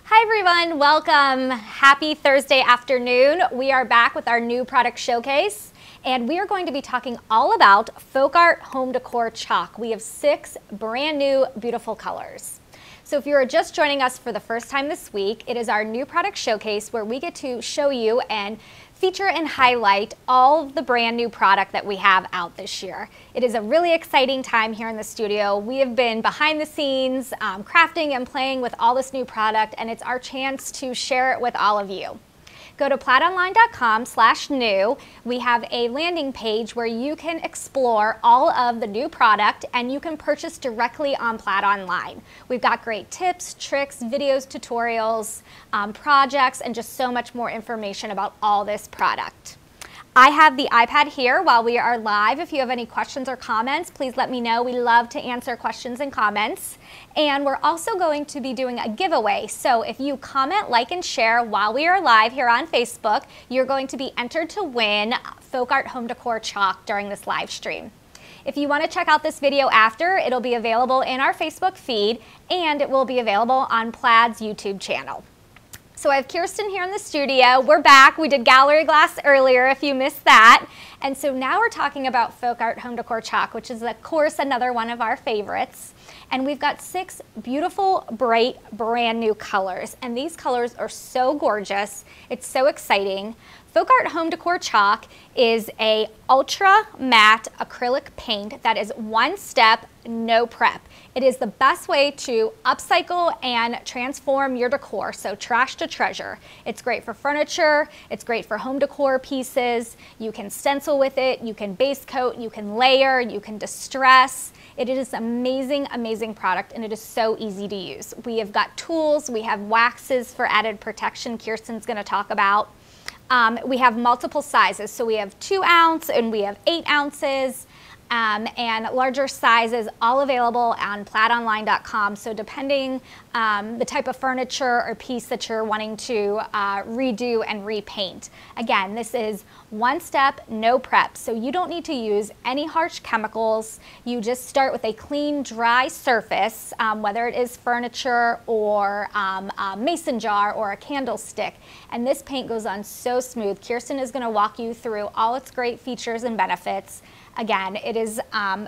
Hi everyone, welcome. Happy Thursday afternoon. We are back with our new product showcase and we are going to be talking all about FolkArt Home Decor Chalk. We have 6 brand new beautiful colors. So if you are just joining us for the first time this week, it is our new product showcase where we get to show you and feature and highlight all of the brand new product that we have out this year. It is a really exciting time here in the studio. We have been behind the scenes crafting and playing with all this new product, and it's our chance to share it with all of you. Go to plaidonline.com/new. We have a landing page where you can explore all of the new product and you can purchase directly on Plaid Online. We've got great tips, tricks, videos, tutorials, projects, and just so much more information about all this product. I have the iPad here while we are live. If you have any questions or comments, please let me know. We love to answer questions and comments. And we're also going to be doing a giveaway. So if you comment, like, and share while we are live here on Facebook, you're going to be entered to win FolkArt Home Decor Chalk during this live stream. If you want to check out this video after, it'll be available in our Facebook feed and it will be available on Plaid's YouTube channel. So I have Kirsten here in the studio. We're back. We did gallery glass earlier if you missed that. And so now we're talking about FolkArt Home Decor Chalk, which is of course another one of our favorites. And we've got 6 beautiful, bright, brand new colors. And these colors are so gorgeous. It's so exciting. FolkArt Home Decor Chalk is a ultra matte acrylic paint that is one step, no prep. It is the best way to upcycle and transform your decor, so trash to treasure. It's great for furniture, it's great for home decor pieces. You can stencil with it, you can base coat, you can layer, you can distress. It is amazing, amazing product, and it is so easy to use. We have got tools, we have waxes for added protection Kirsten's gonna talk about. We have multiple sizes, so we have 2 ounce and we have 8 ounces. And larger sizes all available on plaidonline.com. So depending the type of furniture or piece that you're wanting to redo and repaint. Again, this is one step, no prep. So you don't need to use any harsh chemicals. You just start with a clean, dry surface, whether it is furniture or a mason jar or a candlestick. And this paint goes on so smooth. Kirsten is going to walk you through all its great features and benefits. Again, it is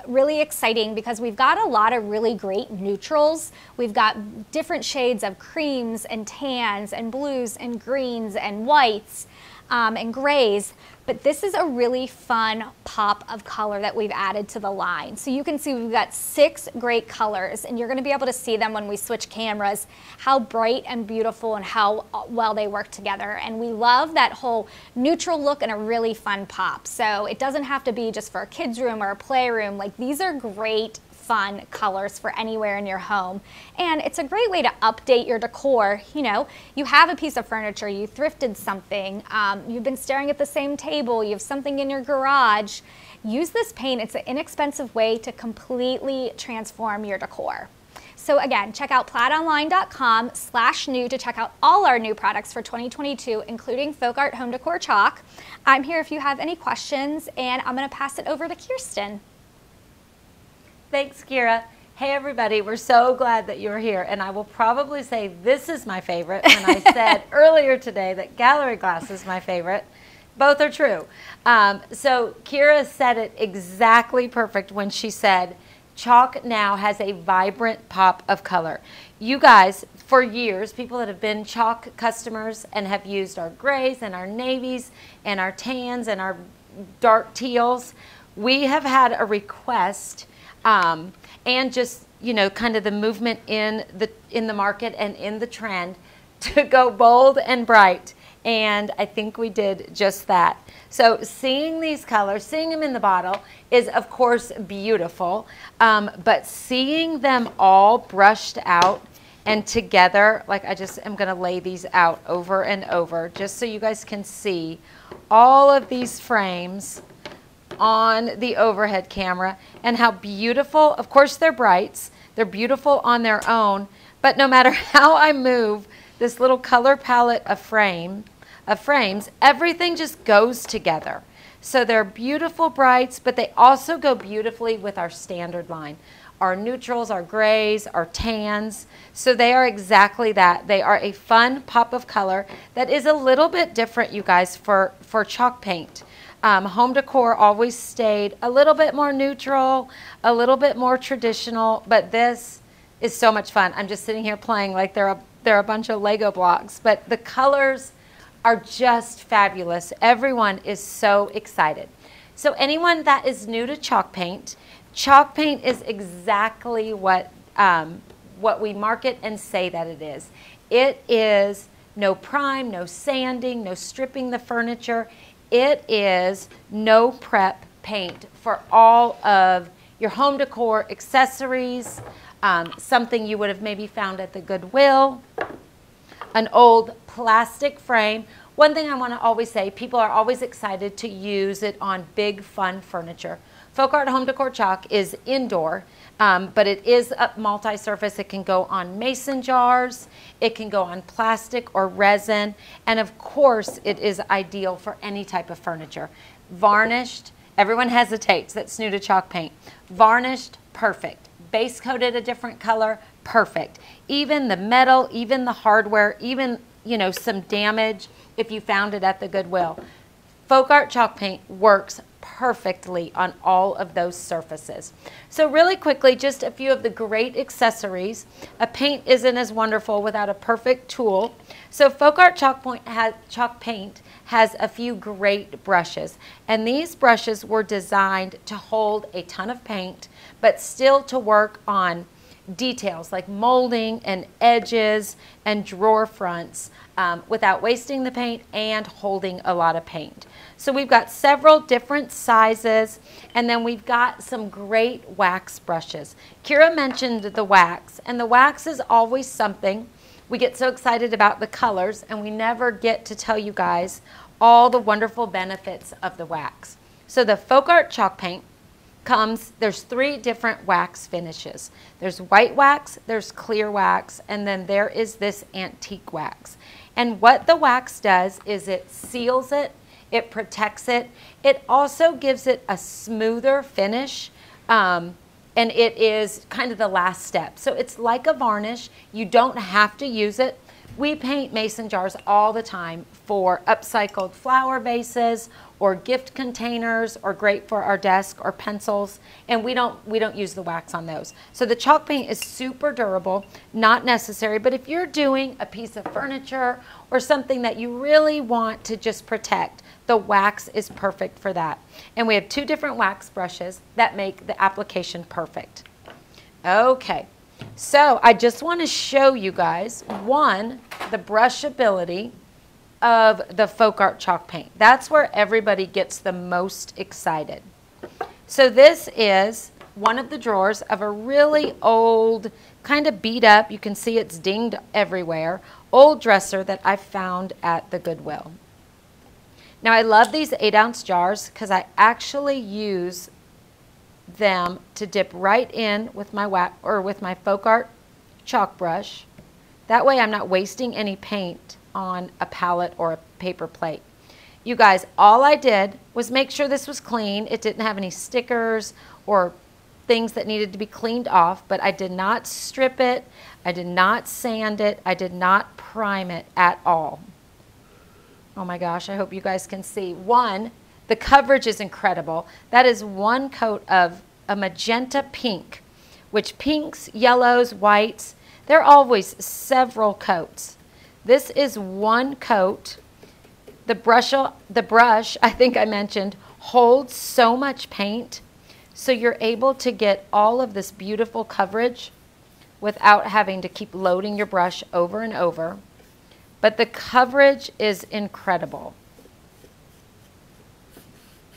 really exciting because we've got a lot of really great neutrals. We've got different shades of creams and tans and blues and greens and whites and grays. But this is a really fun pop of color that we've added to the line. So you can see we've got 6 great colors, and you're going to be able to see them when we switch cameras, how bright and beautiful and how well they work together. And we love that whole neutral look and a really fun pop. So it doesn't have to be just for a kid's room or a playroom. Like, these are great fun colors for anywhere in your home. And it's a great way to update your decor. You know, you have a piece of furniture, you thrifted something, you've been staring at the same table, you have something in your garage. Use this paint. It's an inexpensive way to completely transform your decor. So again, check out plaidonline.com/new to check out all our new products for 2022, including FolkArt Home Decor Chalk. I'm here if you have any questions, and I'm going to pass it over to Kirsten. Thanks, Kira. Hey, everybody. We're so glad that you're here. And I will probably say this is my favorite when I said earlier today that gallery glass is my favorite. Both are true. So Kira said it exactly perfect when she said chalk now has a vibrant pop of color. You guys, for years, people that have been chalk customers and have used our grays and our navies and our tans and our dark teals, we have had a request and just, you know, kind of the movement in the market and in the trend to go bold and bright. And I think we did just that. So seeing these colors, seeing them in the bottle is of course beautiful, but seeing them all brushed out and together, like I just am gonna lay these out over and over just so you guys can see all of these frames on the overhead camera and how beautiful. Of course they're brights, they're beautiful on their own, but no matter how I move this little color palette of frames, everything just goes together. So they're beautiful brights, but they also go beautifully with our standard line. our neutrals, our grays, our tans. So they are exactly that. They are a fun pop of color that is a little bit different, you guys, for chalk paint. Home decor always stayed a little bit more neutral, a little bit more traditional, but this is so much fun. I'm just sitting here playing like they're a bunch of Lego blocks, but the colors are just fabulous. Everyone is so excited. So anyone that is new to chalk paint is exactly what we market and say that it is. It is no prime, no sanding, no stripping the furniture. It is no prep paint for all of your home decor accessories, something you would have maybe found at the Goodwill, an old plastic frame. One thing I want to always say, people are always excited to use it on big, fun furniture. FolkArt Home Decor Chalk is indoor, but it is a multi-surface. It can go on mason jars, it can go on plastic or resin, and of course it is ideal for any type of furniture. Varnished, everyone hesitates that's new to chalk paint. Varnished, perfect. Base coated a different color, perfect. Even the metal, even the hardware, even, you know, some damage if you found it at the Goodwill. FolkArt chalk paint works perfectly on all of those surfaces. So really quickly, just a few of the great accessories. A paint isn't as wonderful without a perfect tool. So FolkArt chalk paint has a few great brushes, and these brushes were designed to hold a ton of paint, but still to work on details like molding and edges and drawer fronts without wasting the paint and holding a lot of paint. So we've got several different sizes, and then we've got some great wax brushes. Kira mentioned the wax, and the wax is always something. We get so excited about the colors, and we never get to tell you guys all the wonderful benefits of the wax. So the FolkArt chalk paint there's 3 different wax finishes. There's white wax, there's clear wax, and then there is this antique wax. And what the wax does is it seals it, it protects it, it also gives it a smoother finish, and it is kind of the last step. So it's like a varnish. You don't have to use it. We paint mason jars all the time for upcycled flower vases or gift containers, or great for our desk or pencils, and we don't use the wax on those. So the chalk paint is super durable, not necessary, but if you're doing a piece of furniture or something that you really want to just protect, the wax is perfect for that. And we have 2 different wax brushes that make the application perfect. Okay. So I just want to show you guys, one, the brushability of the FolkArt chalk paint. That's where everybody gets the most excited. So this is one of the drawers of a really old, kind of beat up, you can see it's dinged everywhere, old dresser that I found at the Goodwill. Now I love these 8-ounce jars because I actually use them to dip right in with my FolkArt chalk brush. That way I'm not wasting any paint on a palette or a paper plate. You guys, all I did was make sure this was clean. It didn't have any stickers or things that needed to be cleaned off, but I did not strip it, I did not sand it, I did not prime it at all. Oh my gosh, I hope you guys can see. One, the coverage is incredible. That is one coat of a magenta pink, which pinks, yellows, whites, there are always several coats. This is one coat. The brush, I think I mentioned, holds so much paint, so you're able to get all of this beautiful coverage without having to keep loading your brush over and over. But the coverage is incredible.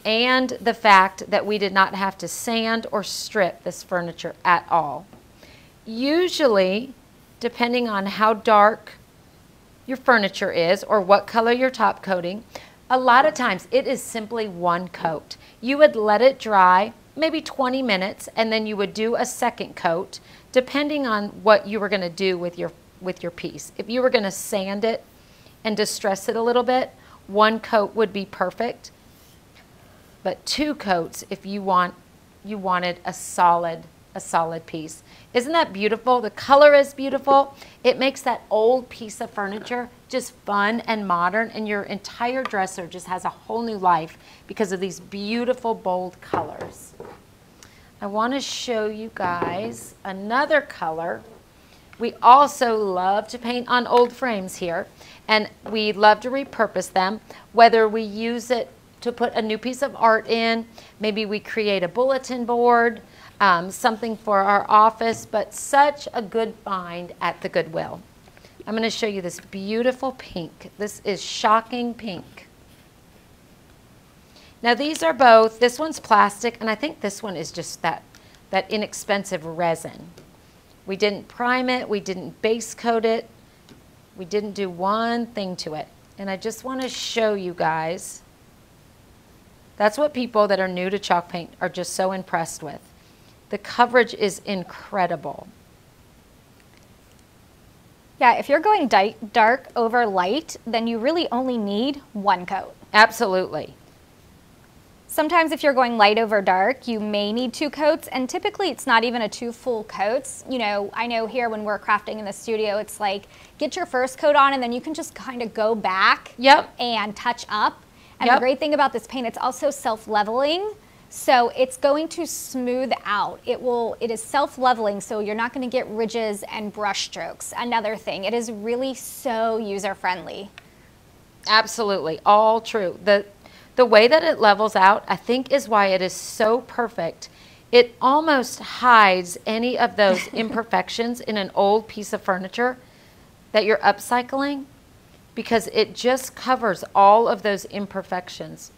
And the fact that we did not have to sand or strip this furniture at all. Usually, depending on how dark your furniture is or what color your top coating, a lot of times it is simply one coat. You would let it dry maybe 20 minutes, and then you would do a second coat depending on what you were going to do with your piece. If you were going to sand it and distress it a little bit, one coat would be perfect. But 2 coats if you wanted a solid a solid piece. Isn't that beautiful? The color is beautiful. It makes that old piece of furniture just fun and modern, and your entire dresser just has a whole new life because of these beautiful, bold colors. I want to show you guys another color. We also love to paint on old frames here, and we love to repurpose them, whether we use it to put a new piece of art in, maybe we create a bulletin board, something for our office, but such a good find at the Goodwill. I'm going to show you this beautiful pink. This is shocking pink. Now these are both, this one's plastic, and I think this one is just that inexpensive resin. We didn't prime it, we didn't base coat it, we didn't do one thing to it. And I just want to show you guys, that's what people that are new to chalk paint are just so impressed with. The coverage is incredible. Yeah, if you're going dark over light, then you really only need one coat. Absolutely. Sometimes if you're going light over dark, you may need 2 coats, and typically it's not even a 2 full coats. You know, I know here when we're crafting in the studio, it's like, get your first coat on and then you can just kind of go back and touch up. And the great thing about this paint, it's also self-leveling. So it's going to smooth out. It is self-leveling, so you're not going to get ridges and brush strokes. Another thing, it is really so user-friendly. Absolutely, all true. The way that it levels out, I think, is why it is so perfect. It almost hides any of those imperfections in an old piece of furniture that you're upcycling, because it just covers all of those imperfections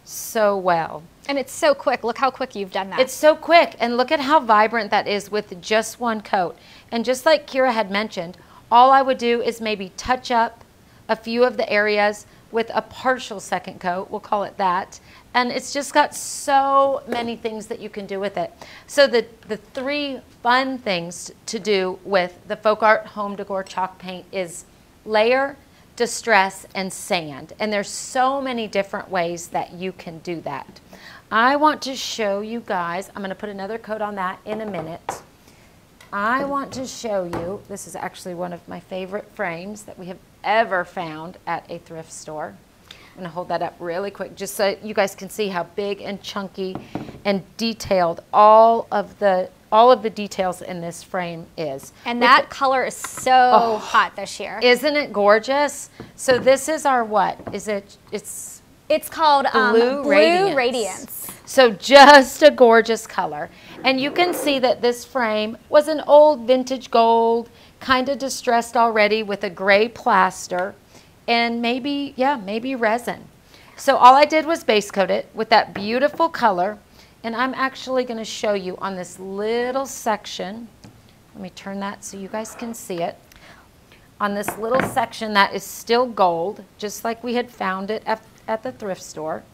so well. And it's so quick. Look how quick you've done that. It's so quick, and look at how vibrant that is with just one coat. And just like Kira had mentioned, all I would do is maybe touch up a few of the areas with a partial second coat, we'll call it that. And it's just got so many things that you can do with it. So the 3 fun things to do with the FolkArt Home Decor Chalk Paint is layer, distress, and sand. And there's so many different ways that you can do that. I want to show you guys, I'm going to put another coat on that in a minute. I want to show you, this is actually one of my favorite frames that we have ever found at a thrift store. I'm going to hold that up really quick just so you guys can see how big and chunky and detailed all of the details in this frame is. And that color is so hot this year. Isn't it gorgeous? So this is our what? It's called Blue Radiance. So just a gorgeous color. And you can see that this frame was an old vintage gold, kind of distressed already with a gray plaster and maybe resin. So all I did was base coat it with that beautiful color. And I'm actually going to show you on this little section. Let me turn that so you guys can see it. On this little section that is still gold, just like we had found it at the thrift store.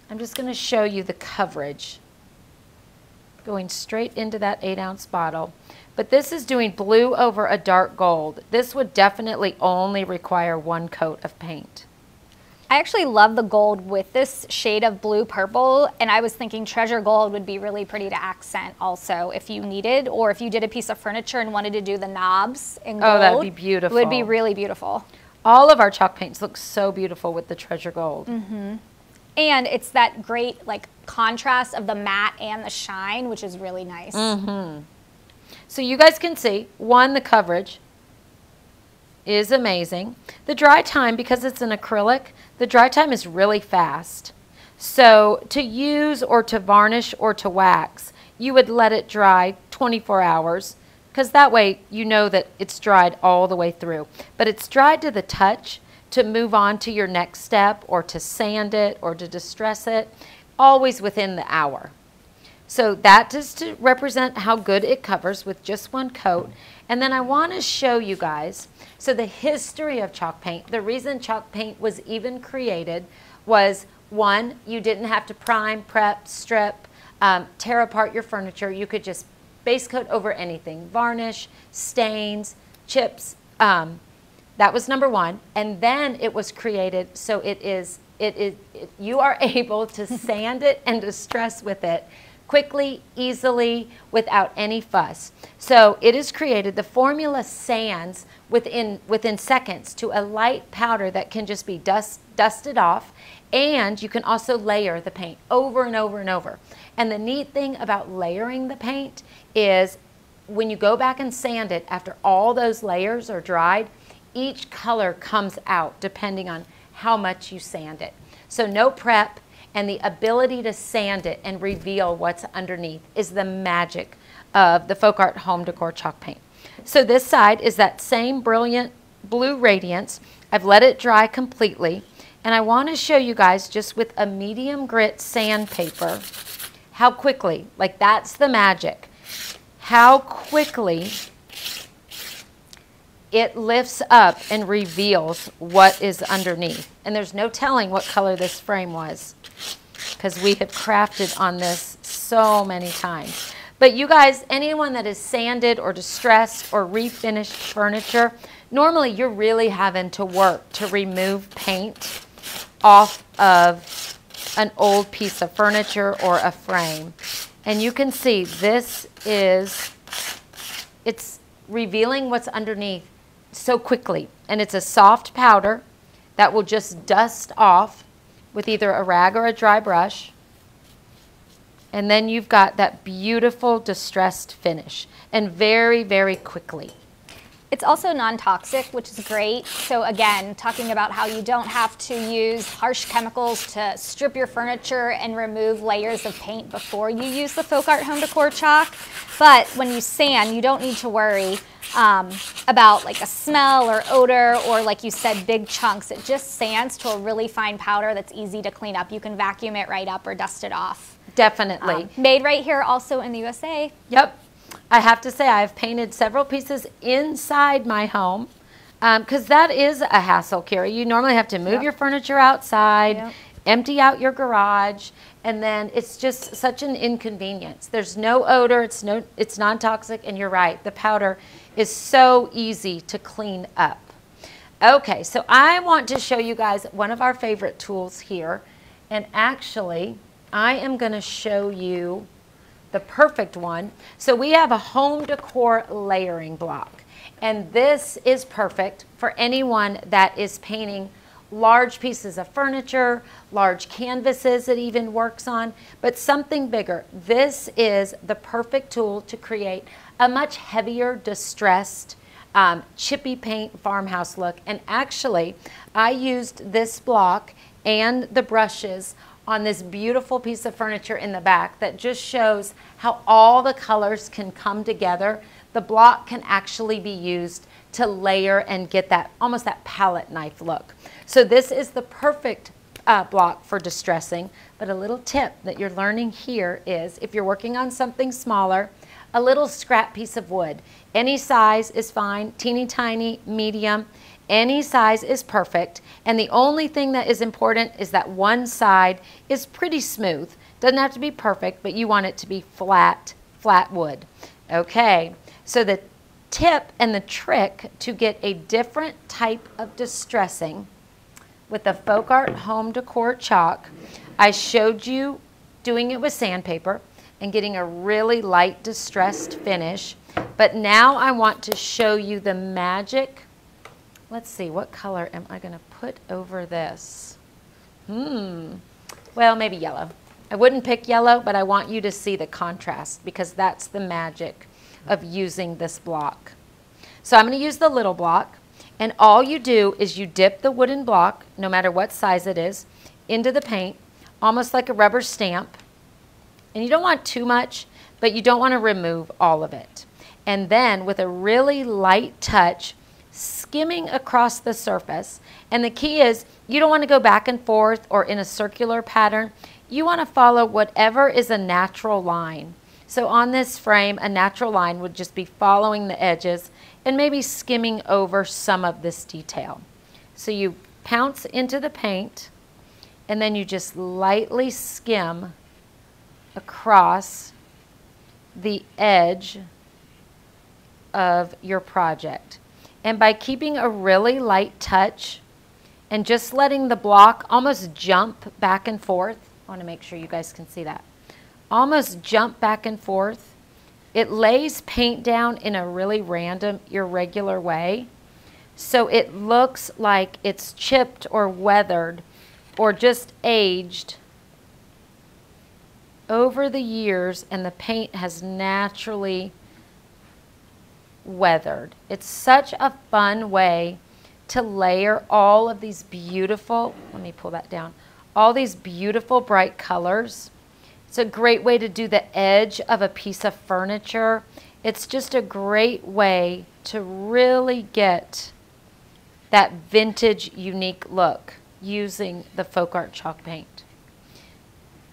I'm just going to show you the coverage going straight into that 8-ounce bottle. But this is doing blue over a dark gold. This would definitely only require 1 coat of paint. I actually love the gold with this shade of blue purple, and I was thinking treasure gold would be really pretty to accent also if you needed, or if you did a piece of furniture and wanted to do the knobs in gold. Oh, that'd be beautiful. It would be really beautiful. All of our chalk paints look so beautiful with the treasure gold. Mm-hmm. And it's that great like contrast of the matte and the shine, which is really nice. Mm-hmm. So you guys can see, the coverage is amazing. The dry time, because it's an acrylic, the dry time is really fast. So to use or to varnish or to wax, you would let it dry 24 hours, because that way you know that it's dried all the way through. But it's dried to the touch to move on to your next step, or to sand it, or to distress it, always within the hour. So that is to represent how good it covers with just 1 coat. And then I want to show you guys, so the history of chalk paint, the reason chalk paint was even created was, 1, you didn't have to prime, prep, strip, tear apart your furniture. You could just base coat over anything, varnish, stains, chips. That was number 1. And then it was created so you are able to sand it and distress with it quickly, easily, without any fuss. So it is created, the formula sands within seconds to a light powder that can just be dusted off, and you can also layer the paint over and over and over. And the neat thing about layering the paint is when you go back and sand it after all those layers are dried, each color comes out depending on how much you sand it. So no prep, and the ability to sand it and reveal what's underneath is the magic of the FolkArt Home Decor Chalk paint. So this side is that same brilliant blue Radiance. I've let it dry completely, and I want to show you guys just with a medium grit sandpaper how quickly, like that's the magic, how quickly it lifts up and reveals what is underneath. And there's no telling what color this frame was, because we have crafted on this so many times. But you guys, anyone that is sanded or distressed or refinished furniture, normally you're really having to work to remove paint off of an old piece of furniture or a frame. And you can see this is, it's revealing what's underneath so quickly. And it's a soft powder that will just dust off with either a rag or a dry brush. And then you've got that beautiful distressed finish, and very, very quickly. It's also non-toxic, which is great. So again, talking about how you don't have to use harsh chemicals to strip your furniture and remove layers of paint before you use the FolkArt Home Decor Chalk. But when you sand, you don't need to worry about like a smell or odor, or like you said, big chunks. It just sands to a really fine powder that's easy to clean up. You can vacuum it right up or dust it off. Definitely. Made right here also in the USA. Yep. I have to say I've painted several pieces inside my home because that is a hassle, Carrie. You normally have to move your furniture outside, empty out your garage, and then it's just such an inconvenience. There's no odor, it's non-toxic, and you're right, the powder is so easy to clean up. Okay, so I want to show you guys one of our favorite tools here, and actually I am going to show you the perfect one. So we have a home decor layering block, and this is perfect for anyone that is painting large pieces of furniture, large canvases it even works on, but something bigger. This is the perfect tool to create a much heavier, distressed, chippy paint farmhouse look. And actually, I used this block and the brushes on this beautiful piece of furniture in the back that just shows how all the colors can come together. The block can actually be used to layer and get that almost that palette knife look. So this is the perfect block for distressing. But a little tip that you're learning here is, if you're working on something smaller, a little scrap piece of wood. Any size is fine, teeny tiny, medium, any size is perfect. And the only thing that is important is that one side is pretty smooth. Doesn't have to be perfect, but you want it to be flat wood. Okay, so the tip and the trick to get a different type of distressing with the FolkArt Home Decor Chalk, I showed you doing it with sandpaper and getting a really light distressed finish. But now I want to show you the magic. Let's see, what color am I going to put over this? Well, maybe yellow. I wouldn't pick yellow, but I want you to see the contrast, because that's the magic of using this block. So I'm going to use the little block, and all you do is you dip the wooden block, no matter what size it is, into the paint, almost like a rubber stamp. And you don't want too much, but you don't want to remove all of it. And then with a really light touch, skimming across the surface. And the key is, you don't want to go back and forth or in a circular pattern. You want to follow whatever is a natural line. So on this frame, a natural line would just be following the edges and maybe skimming over some of this detail. So you pounce into the paint, and then you just lightly skim across the edge of your project. And by keeping a really light touch and just letting the block almost jump back and forth, I want to make sure you guys can see that, almost jump back and forth. It lays paint down in a really random, irregular way. So it looks like it's chipped or weathered or just aged over the years, and the paint has naturally weathered. It's such a fun way to layer all of these beautiful, let me pull that down, all these beautiful bright colors. It's a great way to do the edge of a piece of furniture. It's just a great way to really get that vintage, unique look using the FolkArt chalk paint.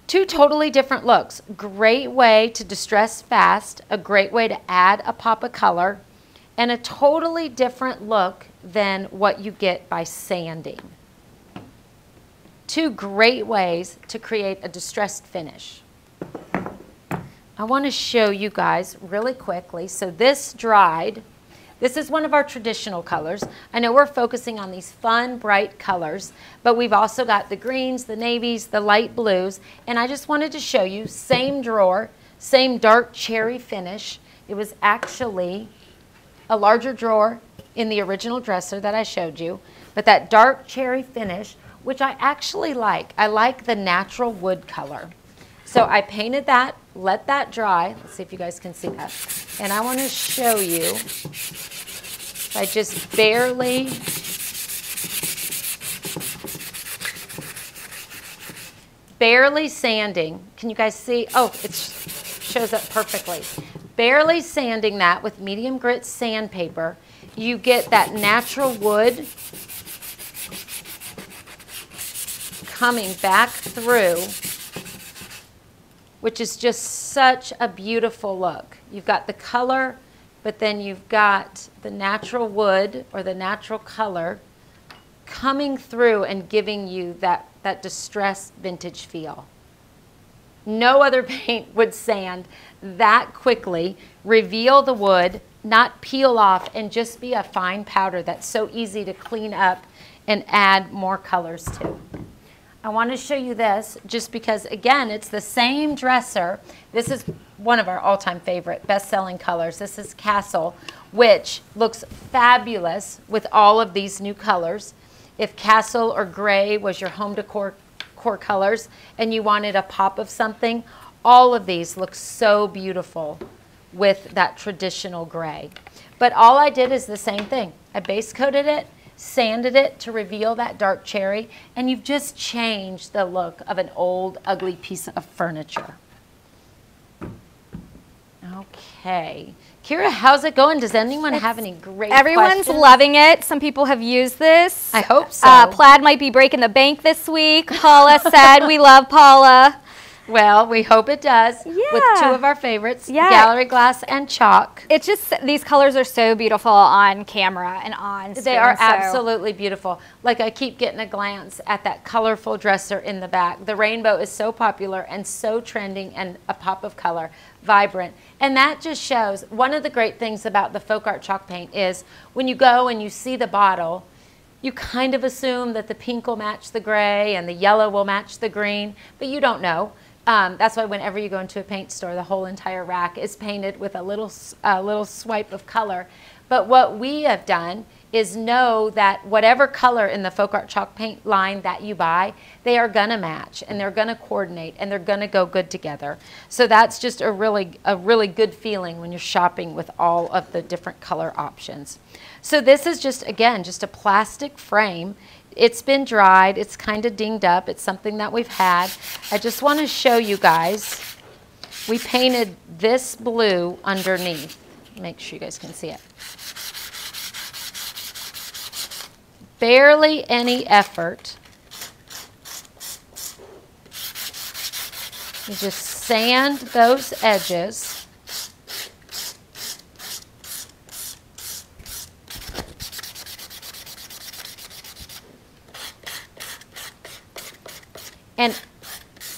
Two totally different looks. Great way to distress fast, a great way to add a pop of color, and a totally different look than what you get by sanding. Two great ways to create a distressed finish. I want to show you guys really quickly. So this dried. This is one of our traditional colors. I know we're focusing on these fun, bright colors, but we've also got the greens, the navies, the light blues, and I just wanted to show you, same drawer, same dark cherry finish. It was actually a larger drawer in the original dresser that I showed you, but that dark cherry finish, which I actually like. I like the natural wood color. So I painted that, let that dry. Let's see if you guys can see that. And I want to show you by just barely sanding. Can you guys see? Oh, it shows up perfectly. Barely sanding that with medium grit sandpaper, you get that natural wood coming back through, which is just such a beautiful look. You've got the color, but then you've got the natural wood or the natural color coming through and giving you that distressed vintage feel. No other paint would sand that quickly, reveal the wood, not peel off, and just be a fine powder that's so easy to clean up and add more colors to. I want to show you this just because, again, it's the same dresser. This is one of our all-time favorite best-selling colors. This is Castle, which looks fabulous with all of these new colors. If Castle or gray was your home decor colors and you wanted a pop of something, all of these look so beautiful with that traditional gray. But all I did is the same thing. I base coated it, sanded it to reveal that dark cherry, and you've just changed the look of an old, ugly piece of furniture. Okay. Kira, how's it going? Does anyone have any great Everyone's questions? loving it. Some people have used this. I hope so. Plaid might be breaking the bank this week. Paula said, we love Paula. Well, we hope it does. Yeah. With two of our favorites, Yeah. gallery glass and chalk. It's just, these colors are so beautiful on camera and on screen. They are absolutely beautiful. Like, I keep getting a glance at that colorful dresser in the back. The rainbow is so popular and so trending, and a pop of color, vibrant. And that just shows, one of the great things about the FolkArt chalk paint is when you go and you see the bottle, you kind of assume that the pink will match the gray and the yellow will match the green, but you don't know. That's why whenever you go into a paint store, the whole entire rack is painted with a little swipe of color. But what we have done is know that whatever color in the FolkArt chalk paint line that you buy, they are gonna match and they're gonna coordinate and they're gonna go good together. So that's just a really good feeling when you're shopping with all of the different color options. So this is just, again, just a plastic frame. It's been dried, it's kind of dinged up, it's something that we've had. I just want to show you guys, we painted this blue underneath. Make sure you guys can see it. Barely any effort. You just sand those edges. And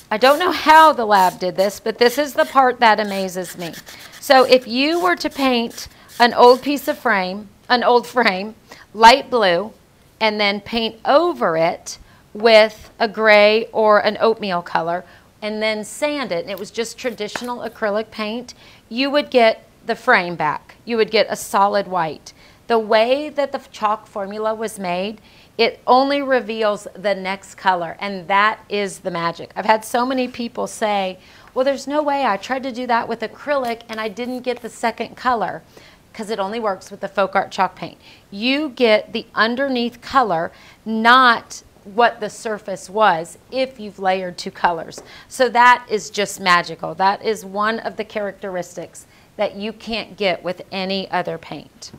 I don't know how the lab did this, but this is the part that amazes me. So if you were to paint an old piece of frame, an old frame, light blue, and then paint over it with a gray or an oatmeal color, and then sand it, and it was just traditional acrylic paint, you would get the frame back. You would get a solid white. The way that the chalk formula was made, it only reveals the next color, and that is the magic. I've had so many people say, well, there's no way. I tried to do that with acrylic and I didn't get the second color, because it only works with the FolkArt chalk paint. You get the underneath color, not what the surface was if you've layered two colors. So that is just magical. That is one of the characteristics that you can't get with any other paint.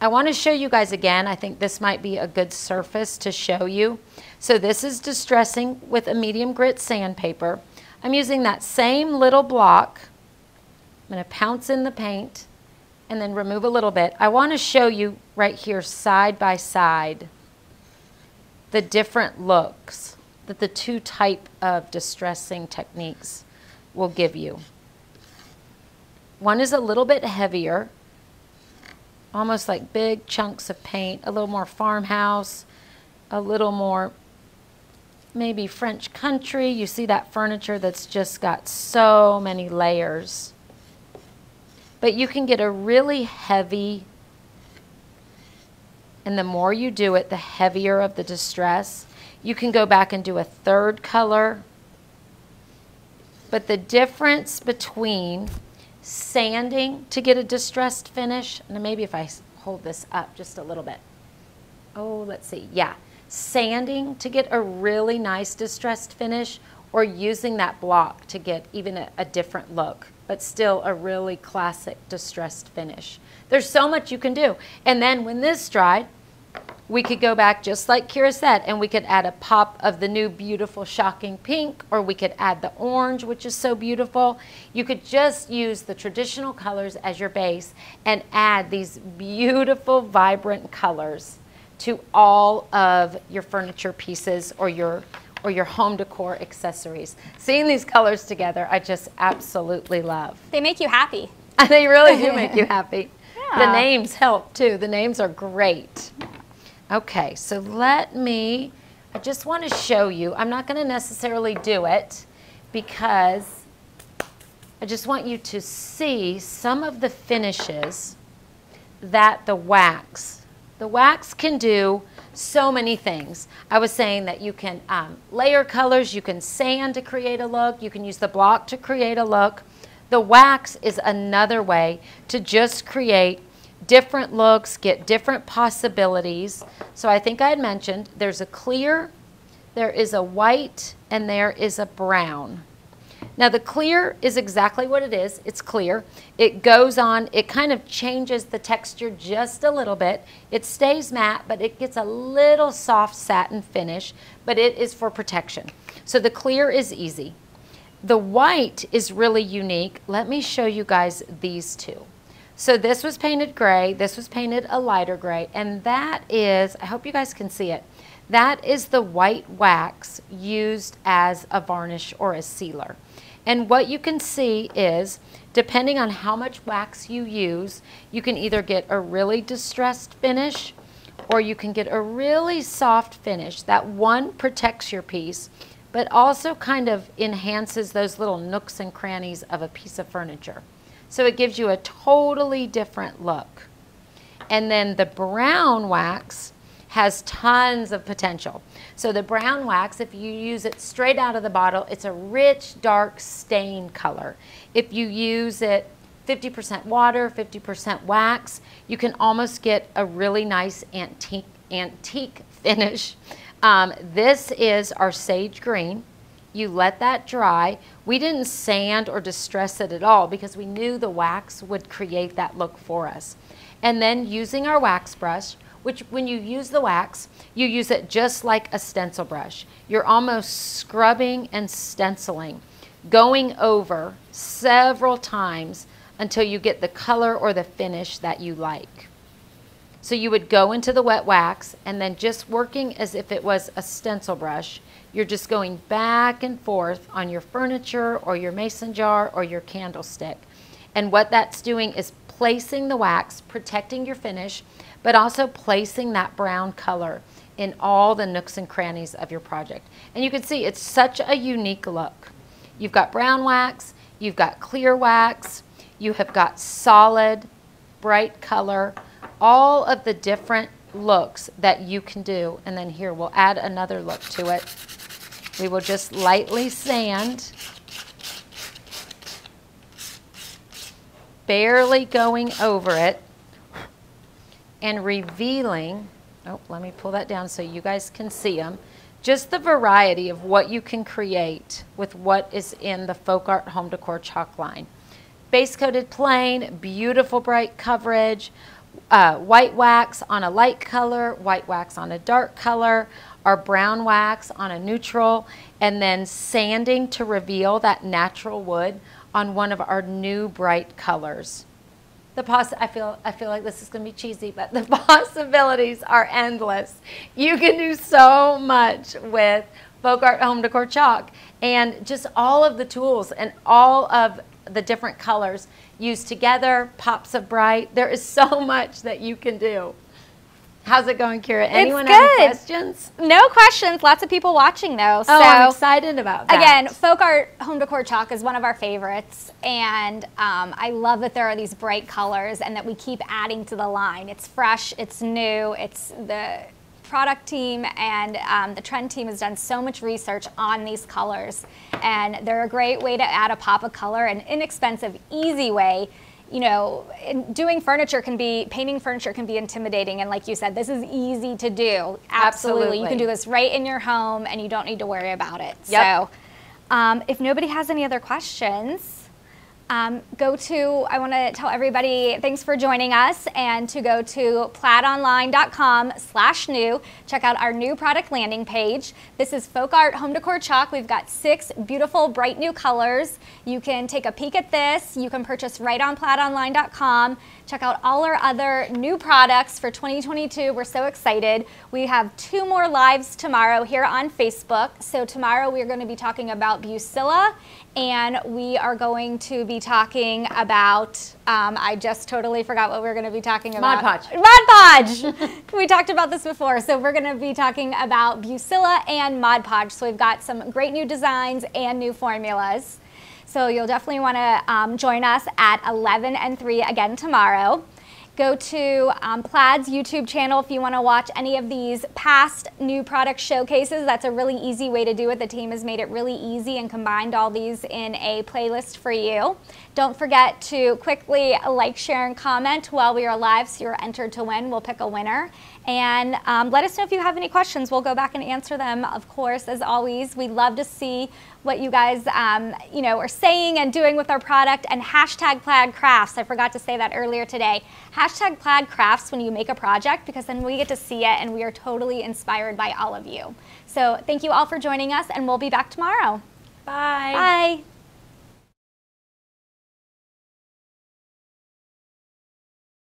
I want to show you guys again. I think this might be a good surface to show you. So this is distressing with a medium grit sandpaper. I'm using that same little block. I'm going to pounce in the paint and then remove a little bit. I want to show you right here side by side the different looks that the two type of distressing techniques will give you. One is a little bit heavier, almost like big chunks of paint, a little more farmhouse, a little more maybe French country. You see that furniture that's just got so many layers. But you can get a really heavy, and the more you do it, the heavier of the distress. You can go back and do a third color. But the difference between sanding to get a distressed finish, and maybe if I hold this up just a little bit. Oh, let's see. Yeah. Sanding to get a really nice distressed finish, or using that block to get even a different look, but still a really classic distressed finish. There's so much you can do. And then when this dried, we could go back just like Kira said, and we could add a pop of the new beautiful shocking pink, or we could add the orange, which is so beautiful. You could just use the traditional colors as your base and add these beautiful, vibrant colors to all of your furniture pieces or your home decor accessories. Seeing these colors together, I just absolutely love. They make you happy. They really do make you happy. Yeah. The names help too. The names are great. Okay, so I just want to show you. I'm not going to necessarily do it because I just want you to see some of the finishes that the wax can do so many things. I was saying that you can layer colors, you can sand to create a look, you can use the block to create a look. The wax is another way to just create different looks, get different possibilities. So I think I had mentioned there's a clear, there is a white, and there is a brown. Now the clear is exactly what it is. It's clear. It goes on, it kind of changes the texture just a little bit. It stays matte, but it gets a little soft satin finish, but it is for protection. So the clear is easy. The white is really unique. Let me show you guys these two. So this was painted gray, this was painted a lighter gray, and that is, I hope you guys can see it, that is the white wax used as a varnish or a sealer. And what you can see is, depending on how much wax you use, you can either get a really distressed finish or you can get a really soft finish. That one protects your piece, but also kind of enhances those little nooks and crannies of a piece of furniture. So it gives you a totally different look. And then the brown wax has tons of potential. So the brown wax, if you use it straight out of the bottle, it's a rich, dark stain color. If you use it 50% water, 50% wax, you can almost get a really nice antique finish. This is our sage green. You let that dry. We didn't sand or distress it at all because we knew the wax would create that look for us. And then using our wax brush, which when you use the wax, you use it just like a stencil brush. You're almost scrubbing and stenciling, going over several times until you get the color or the finish that you like. So you would go into the wet wax and then just working as if it was a stencil brush, you're just going back and forth on your furniture or your mason jar or your candlestick. And what that's doing is placing the wax, protecting your finish, but also placing that brown color in all the nooks and crannies of your project. And you can see it's such a unique look. You've got brown wax, you've got clear wax, you have got solid, bright color, all of the different looks that you can do. And then here, we'll add another look to it. We will just lightly sand, barely going over it, and revealing, oh, let me pull that down so you guys can see them, just the variety of what you can create with what is in the FolkArt Home Decor Chalk line. Base coated plain, beautiful bright coverage, white wax on a light color, white wax on a dark color, our brown wax on a neutral, and then sanding to reveal that natural wood on one of our new bright colors. I feel like this is going to be cheesy, but the possibilities are endless. You can do so much with FolkArt Home Decor Chalk, and just all of the tools and all of the different colors used together, pops of bright. There is so much that you can do. How's it going, Kira? Anyone have any questions? No questions. Lots of people watching, though. So I'm excited about that. Again, FolkArt Home Decor Chalk is one of our favorites, and I love that there are these bright colors and that we keep adding to the line. It's fresh, it's new, it's the product team and the trend team has done so much research on these colors, and they're a great way to add a pop of color, an inexpensive, easy way. You know, painting furniture can be intimidating, and like you said, this is easy to do. Absolutely. You can do this right in your home and you don't need to worry about it. Yep. So if nobody has any other questions, I want to tell everybody thanks for joining us, and to go to plaidonline.com/new. Check out our new product landing page. This is FolkArt Home Decor Chalk. We've got 6 beautiful, bright new colors. You can take a peek at this. You can purchase right on plaidonline.com. Check out all our other new products for 2022. We're so excited. We have 2 more lives tomorrow here on Facebook. So tomorrow we're going to be talking about Bucilla, and we are going to be talking about, I just totally forgot what we were going to be talking about. Mod Podge. Mod Podge. We talked about this before. So we're going to be talking about Bucilla and Mod Podge. So we've got some great new designs and new formulas. So you'll definitely want to join us at 11 and 3 again tomorrow. Go to Plaid's YouTube channel if you want to watch any of these past new product showcases. That's a really easy way to do it. The team has made it really easy and combined all these in a playlist for you. Don't forget to quickly like, share, and comment while we are live so you're entered to win. We'll pick a winner. And let us know if you have any questions. We'll go back and answer them, of course, as always. We love to see what you guys are saying and doing with our product. And hashtag Plaid Crafts. I forgot to say that earlier today. Hashtag Plaid Crafts when you make a project, because then we get to see it and we are totally inspired by all of you. So thank you all for joining us, and we'll be back tomorrow. Bye. Bye.